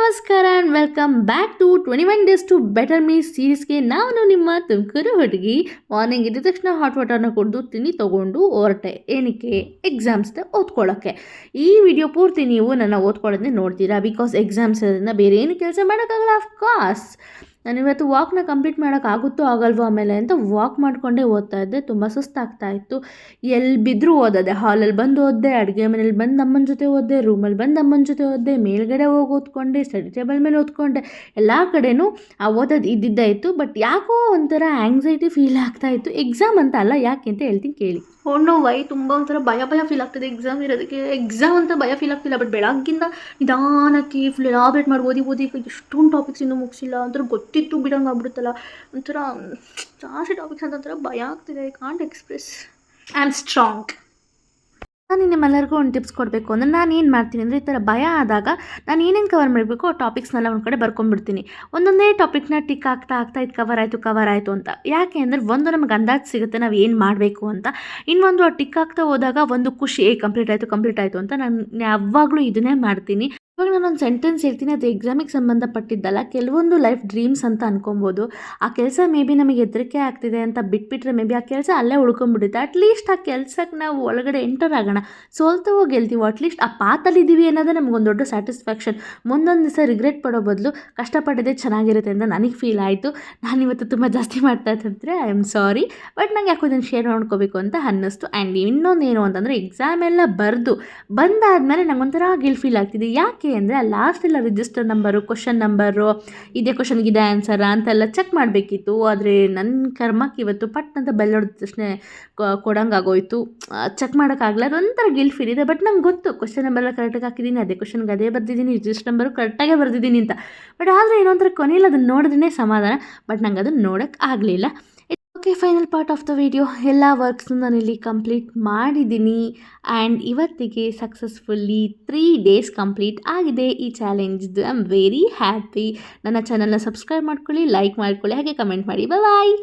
ನಮಸ್ಕಾರ and welcome back to 21 days to better me ಸೀರೀಸ್ಗೆ. ನಾನು ನಿಮ್ಮ ತುಮಕೂರು ಹುಡುಗಿ. ಮಾರ್ನಿಂಗ್ ಎದ್ದ ತಕ್ಷಣ ಹಾಟ್ ವಾಟರ್ನ ಕುಡಿದು ತಿಂಡಿ ತೊಗೊಂಡು ಹೊರಟೆ. ಏನಕ್ಕೆ? ಎಕ್ಸಾಮ್ಸ್ನ ಓದ್ಕೊಳ್ಳೋಕ್ಕೆ. ಈ ವಿಡಿಯೋ ಪೂರ್ತಿ ನೀವು ನನ್ನ ಓದ್ಕೊಳ್ಳೋದನ್ನೇ ನೋಡ್ತೀರಾ, ಬಿಕಾಸ್ ಎಕ್ಸಾಮ್ಸ್ ಇರೋದ್ರಿಂದ ಬೇರೆ ಏನು ಕೆಲಸ ಮಾಡೋಕ್ಕಾಗಲ್ಲ. ಅಫ್ಕೋರ್ಸ್ ನಾನು ಇವತ್ತು ವಾಕ್ನ ಕಂಪ್ಲೀಟ್ ಮಾಡೋಕ್ಕಾಗುತ್ತೋ ಆಗಲ್ವೋ ಆಮೇಲೆ ಅಂತ ವಾಕ್ ಮಾಡಿಕೊಂಡೇ ಓದ್ತಾ ಇದ್ದೆ. ತುಂಬ ಸುಸ್ತಾಗ್ತಾ ಇತ್ತು. ಎಲ್ಲಿ ಬಿದ್ದರೂ ಓದೋದೆ. ಹಾಲಲ್ಲಿ ಬಂದು ಓದಿದೆ, ಅಡುಗೆ ಮನೇಲಿ ಬಂದು ಅಮ್ಮನ ಜೊತೆ ಓದಿದೆ, ರೂಮಲ್ಲಿ ಬಂದು ಅಮ್ಮನ ಜೊತೆ ಓದಿದೆ, ಮೇಲ್ಗಡೆ ಹೋಗಿ ಓದ್ಕೊಂಡೆ, ಸ್ಟಡಿ ಟೇಬಲ್ ಮೇಲೆ ಓದ್ಕೊಂಡೆ. ಎಲ್ಲ ಕಡೆನೂ ಆ ಓದೋದು ಇದ್ದಿದ್ದೇ ಇತ್ತು. ಬಟ್ ಯಾಕೋ ಒಂಥರ ಆ್ಯಂಗ್ಸೈಟಿ ಫೀಲ್ ಆಗ್ತಾ ಇತ್ತು. ಎಕ್ಸಾಮ್ ಅಂತ ಅಲ್ಲ, ಯಾಕೆ ಅಂತ ಹೇಳ್ತೀನಿ ಕೇಳಿ. ಹೊಣ್ಣು ವೈ ತುಂಬ ಒಂಥರ ಭಯ ಫೀಲ್ ಆಗ್ತದೆ ಎಕ್ಸಾಮ್ ಇರೋದಕ್ಕೆ. ಎಕ್ಸಾಮ್ ಅಂತ ಭಯ ಫೀಲ್ ಆಗ್ತಿಲ್ಲ, ಬಟ್ ಬೆಳಗ್ಗಿಂದ ನಿಧಾನಕ್ಕೆ ಫುಲ್ ಎಲಾಬ್ರೇಟ್ ಮಾಡಿ ಓದಿ ಎಷ್ಟೊಂದು ಟಾಪಿಕ್ಸ್ ಇನ್ನೂ ಮುಗಿಸಿಲ್ಲ. ಒಂಥರ ಗೊತ್ತಿತ್ತು ಬಿಡಂಗೆ ಆಗ್ಬಿಡುತ್ತಲ್ಲ. ಒಂಥರ ಜಾಸ್ತಿ ಟಾಪಿಕ್ಸ್ ಅಂತ ಒಂಥರ ಭಯ ಆಗ್ತಿದೆ. I can't express. I am strong. ನಾನು ನಿಮ್ಮೆಲ್ಲರಿಗೂ ಒಂದು ಟಿಪ್ಸ್ ಕೊಡಬೇಕು ಅಂದರೆ ನಾನು ಏನು ಮಾಡ್ತೀನಿ ಅಂದರೆ, ಈ ಥರ ಭಯ ಆದಾಗ ನಾನು ಏನೇನು ಕವರ್ ಮಾಡಬೇಕು ಆ ಟಾಪಿಕ್ಸ್ನೆಲ್ಲ ಒಂದು ಕಡೆ ಬರ್ಕೊಂಡ್ಬಿಡ್ತೀನಿ. ಒಂದೊಂದೇ ಟಾಪಿಕ್ನ ಟಿಕ್ ಆಗ್ತಾ ಇದು ಕವರ್ ಆಯಿತು ಅಂತ. ಯಾಕೆ ಅಂದರೆ ಒಂದು ನಮಗೆ ಅಂದಾಜು ಸಿಗುತ್ತೆ ನಾವು ಏನು ಮಾಡಬೇಕು ಅಂತ. ಇನ್ನೊಂದು ಆ ಟಿಕ್ ಆಗ್ತಾ ಹೋದಾಗ ಒಂದು ಖುಷಿ, ಕಂಪ್ಲೀಟ್ ಆಯಿತು ಅಂತ. ನಾನು ಯಾವಾಗಲೂ ಇದನ್ನೇ ಮಾಡ್ತೀನಿ. ಇವಾಗ ನಾನೊಂದು ಸೆಂಟೆನ್ಸ್ ಹೇಳ್ತೀನಿ, ಅದು ಎಕ್ಸಾಮಿಗೆ ಸಂಬಂಧಪಟ್ಟಿದ್ದಲ್ಲ. ಕೆಲವೊಂದು ಲೈಫ್ ಡ್ರೀಮ್ಸ್ ಅಂತ ಅನ್ಕೊಬೋದು. ಆ ಕೆಲಸ ಮೇ ಬಿ ನಮಗೆ ಹೆದರಿಕೆ ಆಗ್ತಿದೆ ಅಂತ ಬಿಟ್ಬಿಟ್ರೆ ಮೇ ಬಿ ಆ ಕೆಲಸ ಅಲ್ಲೇ ಉಳ್ಕೊಂಡ್ಬಿಡುತ್ತೆ. ಅಟ್ಲೀಸ್ಟ್ ಆ ಕೆಲಸಕ್ಕೆ ನಾವು ಒಳಗಡೆ ಎಂಟರ್ ಆಗೋಣ. ಸೋಲ್ತವೋ ಗೆಲ್ತೀವೋ ಅಟ್ಲೀಸ್ಟ್ ಆ ಪಾತಲ್ಲಿದ್ದೀವಿ ಅನ್ನೋದೇ ನಮಗೊಂದು ದೊಡ್ಡ ಸ್ಯಾಟಿಸ್ಫ್ಯಾಕ್ಷನ್. ಮುಂದೊಂದು ದಿವಸ ರಿಗ್ರೆಟ್ ಪಡೋ ಬದಲು ಕಷ್ಟಪಟ್ಟಿದ್ದೇ ಚೆನ್ನಾಗಿರುತ್ತೆ ಅಂತ ನನಗೆ ಫೀಲ್ ಆಯಿತು. ನಾನಿವತ್ತು ತುಂಬ ಜಾಸ್ತಿ ಮಾಡ್ತಾ ಇದ್ದರೆ ಐ ಆಮ್ ಸಾರಿ, ಬಟ್ ನಂಗೆ ಯಾಕೋ ಇದನ್ನು ಶೇರ್ ಮಾಡ್ಕೋಬೇಕು ಅಂತ ಅನ್ನಿಸ್ತು. ಆ್ಯಂಡ್ ಇನ್ನೊಂದೇನು ಅಂತಂದರೆ, ಎಕ್ಸಾಮ್ ಎಲ್ಲ ಬಂದಾದಮೇಲೆ ನಂಗೊಂಥರ ಗಿಲ್ ಫೀಲ್ ಆಗ್ತಿದೆ. ಯಾಕೆ ಅಂದರೆ ಲಾಸ್ಟೆಲ್ಲ ರಿಜಿಸ್ಟರ್ ನಂಬರು, ಕ್ವಶನ್ ನಂಬರು, ಇದೇ ಕ್ವಶನ್ಗೆ ಇದೇ ಆನ್ಸರಾ ಅಂತೆಲ್ಲ ಚೆಕ್ ಮಾಡಬೇಕಿತ್ತು. ಆದರೆ ನನ್ನ ಕರ್ಮಕ್ಕೆ ಇವತ್ತು ಪಟ್ ಅಂತ ಬೆಲ್ ಹೊಡೆದ ತಕ್ಷಣ ಕೊಡೋಂಗಾಗೋಯ್ತು. ಚೆಕ್ ಮಾಡೋಕ್ಕಾಗಲ್ಲ. ಅದೊಂಥರ ಗಿಲ್ ಫೀಲ್ ಇದೆ. ಬಟ್ ನಂಗೆ ಗೊತ್ತು ಕ್ವಶನ್ ನಂಬರೆಲ್ಲ ಕರೆಕ್ಟಾಗಿ ಹಾಕಿದ್ದೀನಿ, ಅದೇ ಕ್ವಶನ್ಗೆ ಅದೇ ಬರೆದಿದ್ದೀನಿ, ರಿಜಿಸ್ಟರ್ ನಂಬರು ಕರೆಕ್ಟಾಗೇ ಬರೆದಿದ್ದೀನಿ ಅಂತ. ಬಟ್ ಆದರೆ ಏನೊಂಥರ ಕೊನೆಯಲ್ಲಿ ಅದನ್ನು ನೋಡಿದ್ರೇ ಸಮಾಧಾನ. ಬಟ್ ನಂಗೆ ಅದನ್ನು ನೋಡೋಕ್ಕೆ ಆಗಲಿಲ್ಲ. Okay, final part of the video. ಎಲ್ಲ ವರ್ಕ್ಸ್ನು ನಾನಿಲ್ಲಿ ಕಂಪ್ಲೀಟ್ ಮಾಡಿದ್ದೀನಿ. ಆ್ಯಂಡ್ ಇವತ್ತಿಗೆ ಸಕ್ಸಸ್ಫುಲ್ಲಿ 3 ಡೇಸ್ ಕಂಪ್ಲೀಟ್ ಆಗಿದೆ ಈ ಚಾಲೆಂಜ್ದು. I am very happy. ನನ್ನ ಚಾನಲ್ನ ಸಬ್ಸ್ಕ್ರೈಬ್ ಮಾಡ್ಕೊಳ್ಳಿ, ಲೈಕ್ ಮಾಡ್ಕೊಳ್ಳಿ, ಹಾಗೆ ಕಮೆಂಟ್ ಮಾಡಿ. ಬಾಯ್.